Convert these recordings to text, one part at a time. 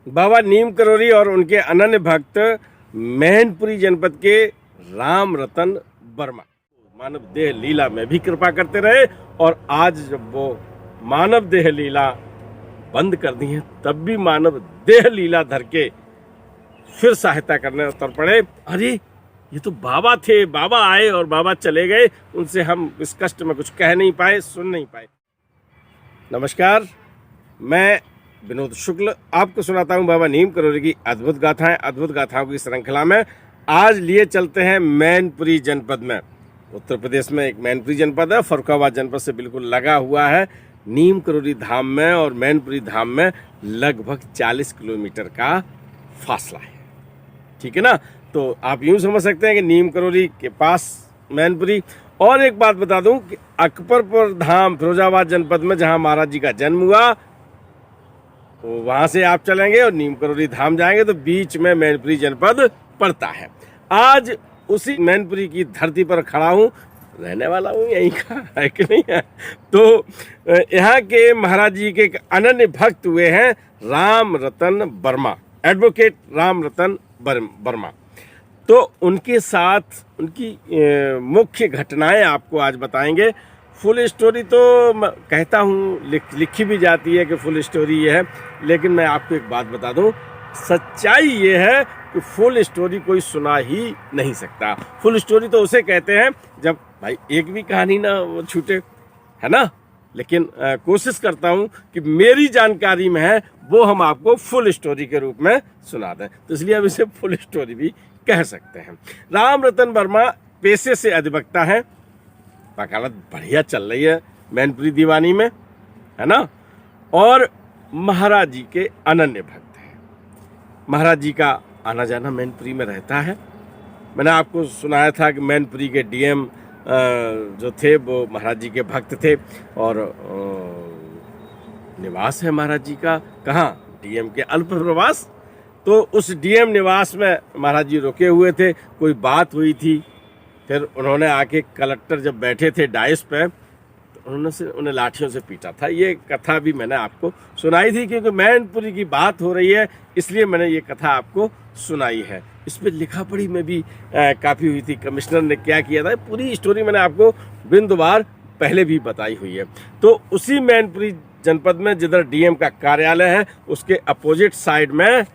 बाबा नीम करोली और उनके अनन्य भक्त मैनपुरी जनपद के राम रतन वर्मा मानव देह लीला में भी कृपा करते रहे। और आज जब वो मानव देह लीला बंद कर दी है तब भी मानव देह लीला धर के फिर सहायता करने उतर पड़े। अरे ये तो बाबा थे, बाबा आए और बाबा चले गए, उनसे हम इस कष्ट में कुछ कह नहीं पाए, सुन नहीं पाए। नमस्कार, मैं विनोद शुक्ल आपको सुनाता हूं बाबा नीम करोली की अद्भुत गाथाएं। अद्भुत गाथाओं की श्रृंखला में आज लिए चलते हैं मैनपुरी जनपद में। उत्तर प्रदेश में एक मैनपुरी जनपद है, फर्रुखाबाद जनपद से बिल्कुल लगा हुआ है। नीम करोली धाम में और मैनपुरी धाम में लगभग 40 किलोमीटर का फासला है, ठीक है ना। तो आप यूं समझ सकते हैं कि नीम करोली के पास मैनपुरी। और एक बात बता दूं कि अकबरपुर धाम फिरोजाबाद जनपद में जहां महाराज जी का जन्म हुआ, तो वहां से आप चलेंगे और नीम करोली धाम जाएंगे तो बीच में मैनपुरी जनपद पड़ता है। आज उसी मैनपुरी की धरती पर खड़ा हूं, रहने वाला हूं यहीं का, है कि नहीं है। तो यहाँ के महाराज जी के एक अनन्य भक्त हुए हैं राम रतन वर्मा, एडवोकेट राम रतन वर्मा। तो उनके साथ उनकी मुख्य घटनाएं आपको आज बताएंगे। फुल स्टोरी तो मैं कहता हूँ लिखी भी जाती है कि फुल स्टोरी ये है, लेकिन मैं आपको एक बात बता दूं, सच्चाई ये है कि फुल स्टोरी कोई सुना ही नहीं सकता। फुल स्टोरी तो उसे कहते हैं जब भाई एक भी कहानी ना वो छूटे, है ना। लेकिन कोशिश करता हूँ कि मेरी जानकारी में है वो हम आपको फुल स्टोरी के रूप में सुना दें, तो इसलिए हम इसे फुल स्टोरी भी कह सकते हैं। राम रतन वर्मा पेशे से अधिवक्ता हैं, वकालत बढ़िया चल रही है मैनपुरी दीवानी में, है ना। और महाराज जी के अनन्य भक्त हैं। महाराज जी का आना जाना मैनपुरी में रहता है। मैंने आपको सुनाया था कि मैनपुरी के डीएम जो थे वो महाराज जी के भक्त थे। और निवास है महाराज जी का कहाँ, डीएम के अल्प प्रवास। तो उस डीएम निवास में महाराज जी रुके हुए थे, कोई बात हुई थी। फिर उन्होंने आके कलेक्टर जब बैठे थे डाइस पे तो उन्हें लाठियों से पीटा था। ये कथा भी मैंने आपको सुनाई थी, क्योंकि मैनपुरी की बात हो रही है इसलिए मैंने ये कथा आपको सुनाई है। इस पर लिखा पढ़ी में भी काफ़ी हुई थी, कमिश्नर ने क्या किया था, पूरी स्टोरी मैंने आपको बिंदुवार पहले भी बताई हुई है। तो उसी मैनपुरी जनपद में जिधर डीएम का कार्यालय है उसके अपोजिट साइड में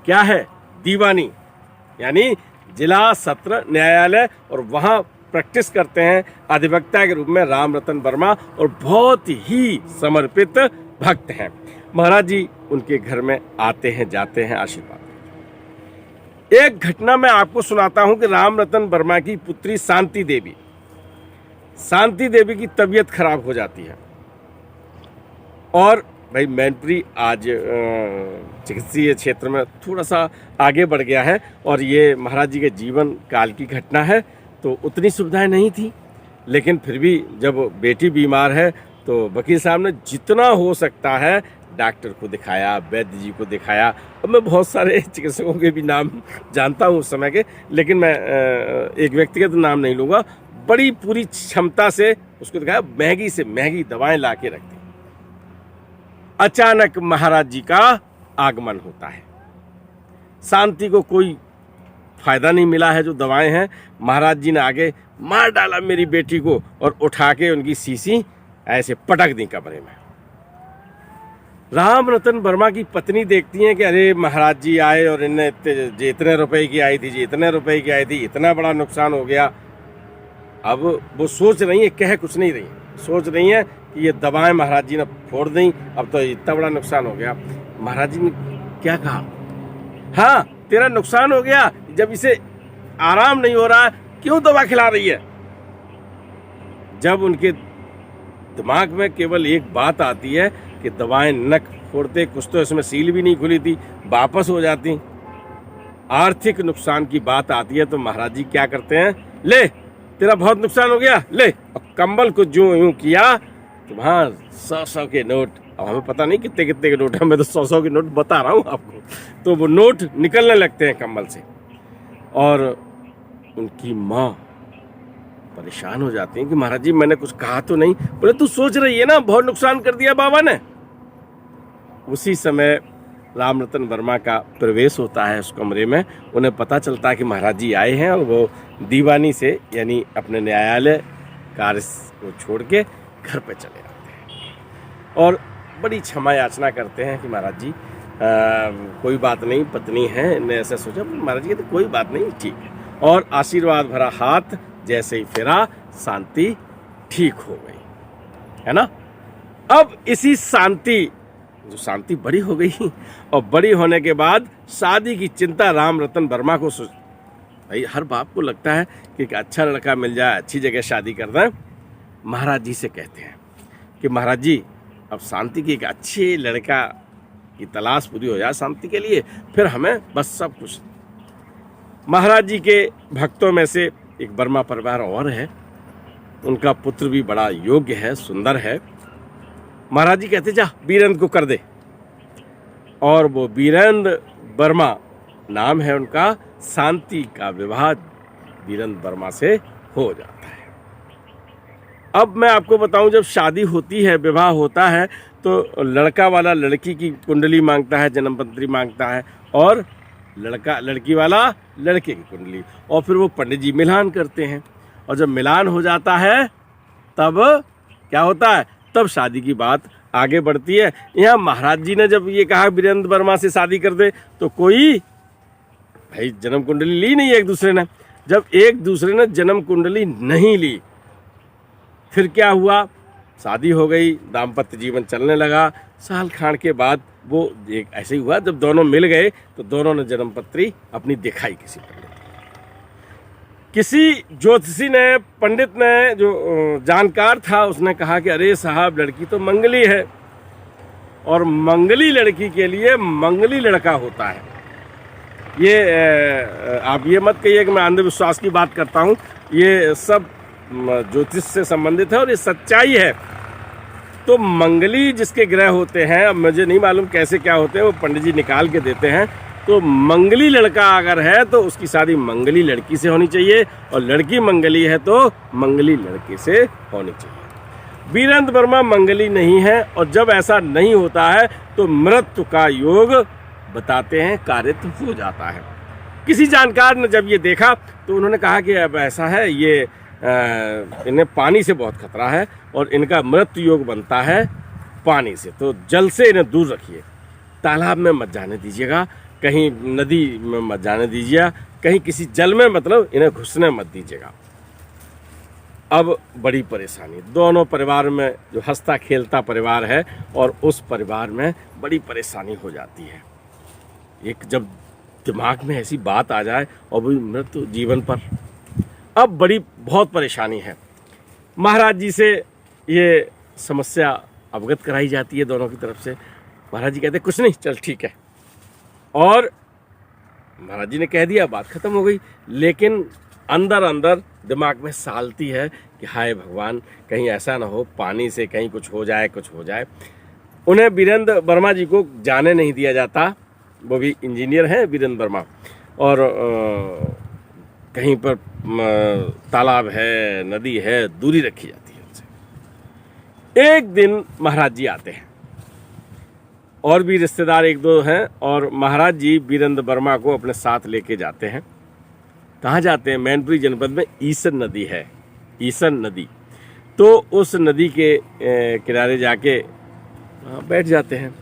क्या है, दीवानी यानी जिला सत्र न्यायालय, और वहाँ प्रैक्टिस करते हैं अधिवक्ता के रूप में राम रतन वर्मा, और बहुत ही समर्पित भक्त हैं। महाराज जी उनके घर में आते हैं, जाते हैं, आशीर्वाद। एक घटना मैं आपको सुनाता हूं कि राम रतन वर्मा की पुत्री शांति देवी की तबीयत खराब हो जाती है। और भाई मैनपुरी आज चिकित्सीय क्षेत्र में थोड़ा सा आगे बढ़ गया है, और ये महाराज जी के जीवन काल की घटना है, तो उतनी सुविधाएं नहीं थी। लेकिन फिर भी जब बेटी बीमार है तो वकील साहब ने जितना हो सकता है डॉक्टर को दिखाया, वैद्य जी को दिखाया। अब मैं बहुत सारे चिकित्सकों के भी नाम जानता हूँ उस समय के, लेकिन मैं एक व्यक्तिगत नाम नहीं लूँगा। बड़ी पूरी क्षमता से उसको दिखाया, महंगी से महंगी दवाएं ला के रख दी। अचानक महाराज जी का आगमन होता है। शांति को कोई फायदा नहीं मिला है जो दवाएं हैं। महाराज जी ने आगे मार डाला मेरी बेटी को और उठा के उनकी शीशी ऐसे पटक दी कमरे में। राम रतन वर्मा की पत्नी देखती हैं कि अरे महाराज जी आए और इन्हें इतने रुपए की आई थी जी, इतने रुपए की आई थी, इतना बड़ा नुकसान हो गया। अब वो सोच रही है, कह कुछ नहीं रही, सोच रही है कि ये दवाएं महाराज जी ने फोड़ दी, अब तो इतना बड़ा नुकसान हो गया। महाराज जी ने क्या कहा, हाँ तेरा नुकसान हो गया, जब इसे आराम नहीं हो रहा क्यों दवा खिला रही है। जब उनके दिमाग में केवल एक बात आती है कि दवाएं नक फोड़ते, कुछ तो इसमें सील भी नहीं खुली थी, वापस हो जाती, आर्थिक नुकसान की बात आती है, तो महाराज जी क्या करते हैं, ले तेरा बहुत नुकसान हो गया, ले। और कंबल को जो यूं किया तो वहाँ 100 के नोट, अब हमें पता नहीं कितने कितने के नोट है, मैं तो 100 के नोट बता रहा हूँ आपको। तो वो नोट निकलने लगते हैं कंबल से, और उनकी माँ परेशान हो जाती हैं कि महाराज जी मैंने कुछ कहा तो नहीं। बोले तू सोच रही है ना, बहुत नुकसान कर दिया बाबा ने। उसी समय रामरतन वर्मा का प्रवेश होता है उस कमरे में, उन्हें पता चलता है कि महाराज जी आए हैं और वो दीवानी से यानी अपने न्यायालय कार्य को छोड़ के घर पे चले आते हैं और बड़ी क्षमा याचना करते हैं कि महाराज जी कोई बात नहीं, पत्नी है, ने ऐसा सोचा। महाराज जी कहते कोई बात नहीं, ठीक है, और आशीर्वाद भरा हाथ जैसे ही फेरा शांति ठीक हो गई, है ना। अब इसी शांति बड़ी हो गई और बड़ी होने के बाद शादी की चिंता रामरतन वर्मा को भाई हर बाप को लगता है कि एक अच्छा लड़का मिल जाए, अच्छी जगह शादी कर दें। महाराज जी से कहते हैं कि महाराज जी अब शांति की एक अच्छे लड़का की तलाश पूरी हो जाए शांति के लिए, फिर हमें बस सब कुछ। महाराज जी के भक्तों में से एक वर्मा परिवार और है, उनका पुत्र भी बड़ा योग्य है, सुंदर है। महाराज जी कहते जा वीरेंद्र को कर दे, और वो वीरेंद्र वर्मा नाम है उनका, शांति का विवाह वीरेंद्र वर्मा से हो जाता है। अब मैं आपको बताऊं, जब शादी होती है, विवाह होता है, तो लड़का वाला लड़की की कुंडली मांगता है, जन्म पत्री मांगता है, और लड़की वाला लड़के की कुंडली, और फिर वो पंडित जी मिलान करते हैं। और जब मिलान हो जाता है तब क्या होता है, तब शादी की बात आगे बढ़ती है। यहाँ महाराज जी ने जब ये कहा वीरेंद्र वर्मा से शादी कर दे, तो कोई भाई जन्म कुंडली ली नहीं एक दूसरे ने। जब एक दूसरे ने जन्म कुंडली नहीं ली, फिर क्या हुआ, शादी हो गई, दाम्पत्य जीवन चलने लगा। साल खान के बाद वो एक ऐसे ही हुआ, जब दोनों मिल गए तो दोनों ने जन्म पत्री अपनी दिखाई किसी पंडित, किसी ज्योतिषी ने, पंडित ने, जो जानकार था, उसने कहा कि अरे साहब लड़की तो मंगली है, और मंगली लड़की के लिए मंगली लड़का होता है। ये आप ये मत कहिए कि मैं अंधविश्वास की बात करता हूँ, ये सब ज्योतिष से संबंधित है और ये सच्चाई है। तो मंगली जिसके ग्रह होते हैं, अब मुझे नहीं मालूम कैसे क्या होते हैं, वो पंडित जी निकाल के देते हैं। तो मंगली लड़का अगर है तो उसकी शादी मंगली लड़की से होनी चाहिए, और लड़की मंगली है तो मंगली लड़के से होनी चाहिए। वीरेंद्र वर्मा मंगली नहीं है, और जब ऐसा नहीं होता है तो मृत्यु का योग बताते हैं, कार्य तो हो जाता है। किसी जानकार ने जब ये देखा तो उन्होंने कहा कि अब ऐसा है, ये इन्हें पानी से बहुत खतरा है और इनका मृत्यु योग बनता है पानी से, तो जल से इन्हें दूर रखिए, तालाब में मत जाने दीजिएगा, कहीं नदी में मत जाने दीजिएगा, कहीं किसी जल में मतलब इन्हें घुसने मत दीजिएगा। अब बड़ी परेशानी, दोनों परिवार में जो हंसता खेलता परिवार है, और उस परिवार में बड़ी परेशानी हो जाती है। एक जब दिमाग में ऐसी बात आ जाए, और भी मृत्यु जीवन पर, अब बड़ी बहुत परेशानी है। महाराज जी से ये समस्या अवगत कराई जाती है दोनों की तरफ से। महाराज जी कहते कुछ नहीं, चल ठीक है, और महाराज जी ने कह दिया, बात खत्म हो गई। लेकिन अंदर अंदर दिमाग में सालती है कि हाय भगवान, कहीं ऐसा ना हो पानी से कहीं कुछ हो जाए, कुछ हो जाए। उन्हें वीरेंद्र वर्मा जी को जाने नहीं दिया जाता, वो भी इंजीनियर हैं वीरेंद्र वर्मा, और कहीं पर तालाब है, नदी है, दूरी रखी जाती है उनसे। एक दिन महाराज जी आते हैं, और भी रिश्तेदार एक दो हैं, और महाराज जी वीरेंद्र वर्मा को अपने साथ लेके जाते हैं। कहाँ जाते हैं, मैनपुरी जनपद में ईसन नदी है, ईसन नदी, तो उस नदी के किनारे जाके बैठ जाते हैं।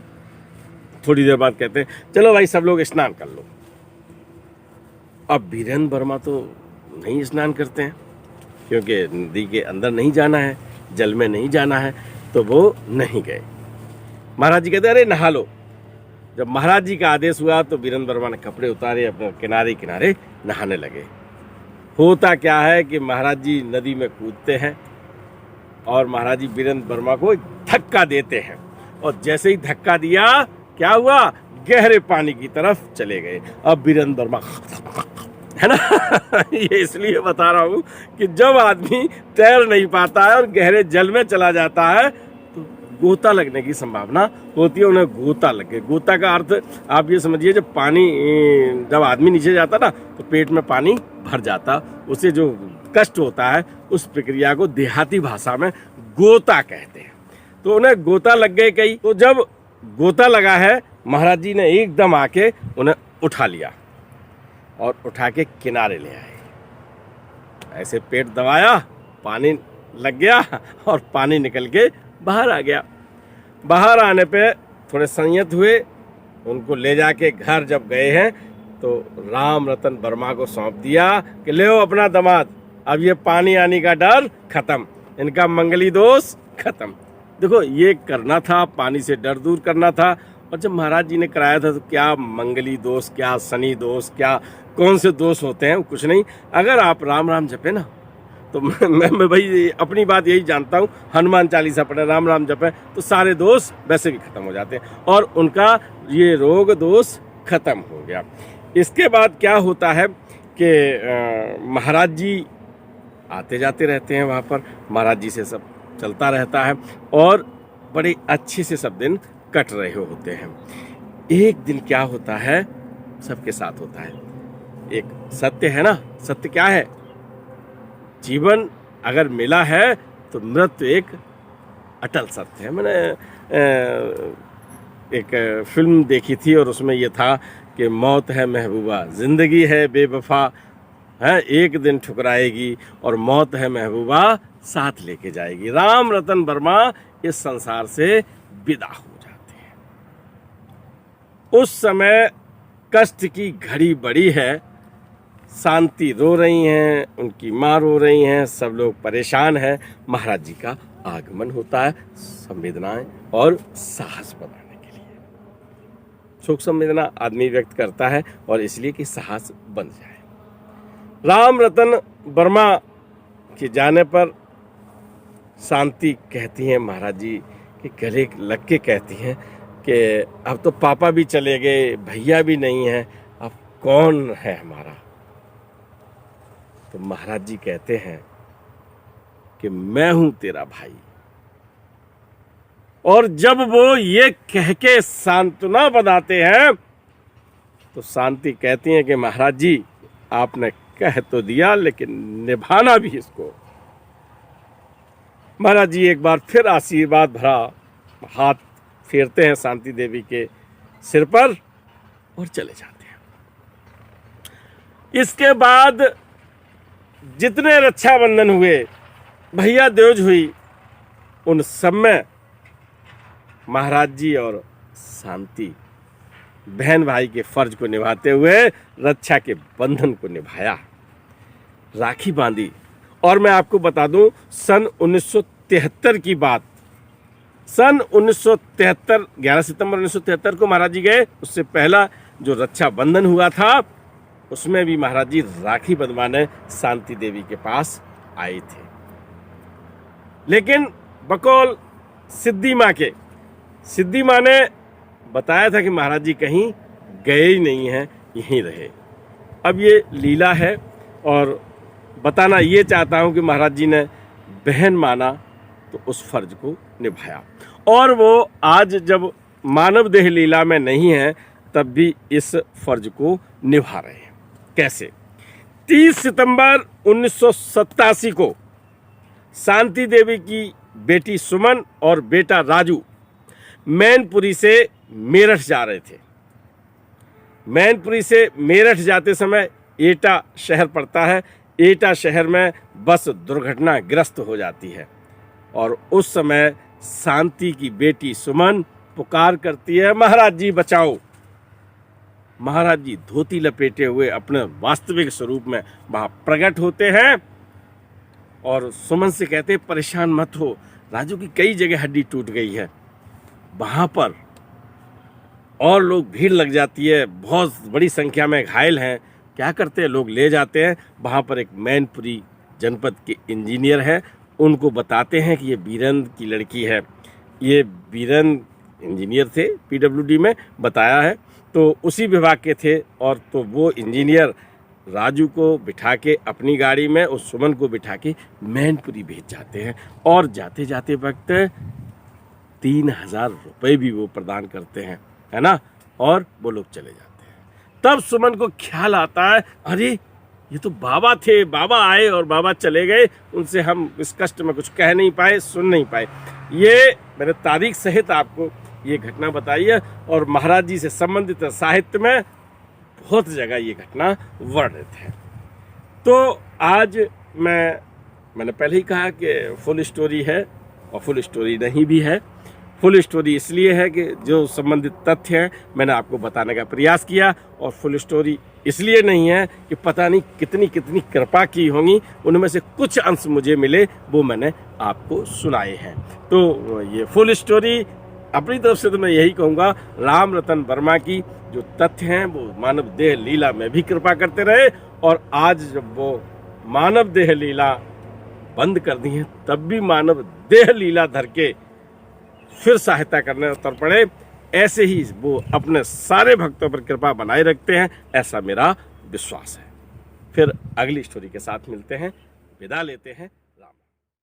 थोड़ी देर बाद कहते हैं चलो भाई सब लोग स्नान कर लो। अब वीरेंद्र वर्मा तो नहीं स्नान करते हैं, क्योंकि नदी के अंदर नहीं जाना है, जल में नहीं जाना है, तो वो नहीं गए। महाराज जी कहते अरे नहा लो। जब महाराज जी का आदेश हुआ तो वीरेंद्र वर्मा ने कपड़े उतारे, अपने किनारे किनारे नहाने लगे। होता क्या है कि महाराज जी नदी में कूदते हैं, और महाराज जी वीरेंद्र वर्मा को धक्का देते हैं, और जैसे ही धक्का दिया क्या हुआ, गहरे पानी की तरफ चले गए। अब वीरेंद्र वर्मा, है ना ये इसलिए बता रहा हूँ कि जब आदमी तैर नहीं पाता है और गहरे जल में चला जाता है तो गोता लगने की संभावना होती है। उन्हें गोता लगे, गोता का अर्थ आप ये समझिए, जब पानी, जब आदमी नीचे जाता ना तो पेट में पानी भर जाता, उसे जो कष्ट होता है उस प्रक्रिया को देहाती भाषा में गोता कहते हैं। तो उन्हें गोता लग गई कई। तो जब गोता लगा है, महाराज जी ने एकदम आके उन्हें उठा लिया और उठा के किनारे ले आए। ऐसे पेट दबाया, पानी लग गया और पानी निकल के बाहर आ गया। बाहर आने पे थोड़े संयत हुए, उनको ले जाके घर जब गए हैं तो राम रतन वर्मा को सौंप दिया कि ले अपना दामाद, अब ये पानी आने का डर खत्म, इनका मंगली दोष खत्म। देखो ये करना था, पानी से डर दूर करना था। और जब महाराज जी ने कराया था तो क्या मंगली दोष, क्या शनि दोष, क्या कौन से दोष होते हैं, कुछ नहीं। अगर आप राम राम जपे ना तो मैं भाई अपनी बात यही जानता हूँ, हनुमान चालीसा पढ़े, राम राम जपे तो सारे दोष वैसे भी खत्म हो जाते हैं और उनका ये रोग दोष खत्म हो गया। इसके बाद क्या होता है कि महाराज जी आते जाते रहते हैं वहाँ पर, महाराज जी से सब चलता रहता है और बड़े अच्छे से सब दिन कट रहे होते हैं। एक दिन क्या होता है, सबके साथ होता है, एक सत्य है ना, सत्य क्या है, जीवन अगर मिला है तो मृत्यु एक अटल सत्य है। मैंने एक फिल्म देखी थी और उसमें ये था कि मौत है महबूबा, जिंदगी है बेवफा, है एक दिन ठुकराएगी और मौत है महबूबा साथ लेके जाएगी। राम रतन वर्मा इस संसार से विदा हो जाते हैं। उस समय कष्ट की घड़ी बड़ी है, शांति रो रही हैं, उनकी माँ रो रही हैं, सब लोग परेशान हैं। महाराज जी का आगमन होता है संवेदनाएं और साहस बढ़ाने के लिए। शोक संवेदना आदमी व्यक्त करता है और इसलिए कि साहस बन जाए। राम रतन वर्मा के जाने पर शांति कहती हैं महाराज जी के गले लग के कहती हैं कि अब तो पापा भी चले गए, भैया भी नहीं है, अब कौन है हमारा। तो महाराज जी कहते हैं कि मैं हूं तेरा भाई। और जब वो ये कह के सांत्वना बनाते हैं तो शांति कहती हैं कि महाराज जी आपने कह तो दिया लेकिन निभाना भी इसको। महाराज जी एक बार फिर आशीर्वाद भरा हाथ फेरते हैं शांति देवी के सिर पर और चले जाते हैं। इसके बाद जितने रक्षाबंधन हुए, भैया दूज हुई, उन सब में महाराज जी और शांति बहन भाई के फर्ज को निभाते हुए रक्षा के बंधन को निभाया, राखी बांधी। और मैं आपको बता दूं सन 1973 की बात, सन 1973 11 सितंबर 1973 को महाराज जी गए। उससे पहला जो रक्षा बंधन हुआ था उसमें भी महाराज जी राखी बंधवाने शांति देवी के पास आए थे। लेकिन बकौल सिद्धि माँ ने बताया था कि महाराज जी कहीं गए ही नहीं हैं, यहीं रहे। अब ये लीला है और बताना ये चाहता हूँ कि महाराज जी ने बहन माना तो उस फर्ज को निभाया और वो आज जब मानव देह लीला में नहीं है तब भी इस फर्ज को निभा रहे हैं। कैसे? 30 सितंबर 1987 को शांति देवी की बेटी सुमन और बेटा राजू मैनपुरी से मेरठ जा रहे थे। मैनपुरी से मेरठ जाते समय एटा शहर पड़ता है। एटा शहर में बस दुर्घटनाग्रस्त हो जाती है और उस समय शांति की बेटी सुमन पुकार करती है, महाराज जी बचाओ। महाराज जी धोती लपेटे हुए अपने वास्तविक स्वरूप में वहां प्रकट होते हैं और सुमन से कहते हैं परेशान मत हो, राजू की कई जगह हड्डी टूट गई है। वहां पर और लोग भीड़ लग जाती है, बहुत बड़ी संख्या में घायल हैं। क्या करते हैं लोग, ले जाते हैं वहाँ पर एक मैनपुरी जनपद के इंजीनियर है, उनको बताते हैं कि ये बीरन की लड़की है। ये बीरन इंजीनियर थे, पीडब्ल्यूडी में बताया है, तो उसी विभाग के थे। और तो वो इंजीनियर राजू को बिठा के अपनी गाड़ी में उस सुमन को बिठा के मैनपुरी भेज जाते हैं और जाते जाते वक्त 3000 रुपये भी वो प्रदान करते हैं, है ना, और वो लोग चले जाते हैं। तब सुमन को ख्याल आता है, अरे ये तो बाबा थे, बाबा आए और बाबा चले गए, उनसे हम इस कष्ट में कुछ कह नहीं पाए, सुन नहीं पाए। ये मैंने तारीख सहित आपको ये घटना बताई है और महाराज जी से संबंधित साहित्य में बहुत जगह ये घटना वर्णित है। तो आज मैंने पहले ही कहा कि फुल स्टोरी है और फुल स्टोरी नहीं भी है। फुल स्टोरी इसलिए है कि जो संबंधित तथ्य हैं मैंने आपको बताने का प्रयास किया, और फुल स्टोरी इसलिए नहीं है कि पता नहीं कितनी कितनी कृपा की होंगी, उनमें से कुछ अंश मुझे मिले वो मैंने आपको सुनाए हैं। तो ये फुल स्टोरी अपनी तरफ से तो मैं यही कहूँगा, राम रतन वर्मा की जो तथ्य हैं वो मानव देह लीला में भी कृपा करते रहे, और आज जब वो मानव देह लीला बंद कर दी है तब भी मानव देह लीला धर के फिर सहायता करने उतर पड़े। ऐसे ही वो अपने सारे भक्तों पर कृपा बनाए रखते हैं, ऐसा मेरा विश्वास है। फिर अगली स्टोरी के साथ मिलते हैं, विदा लेते हैं।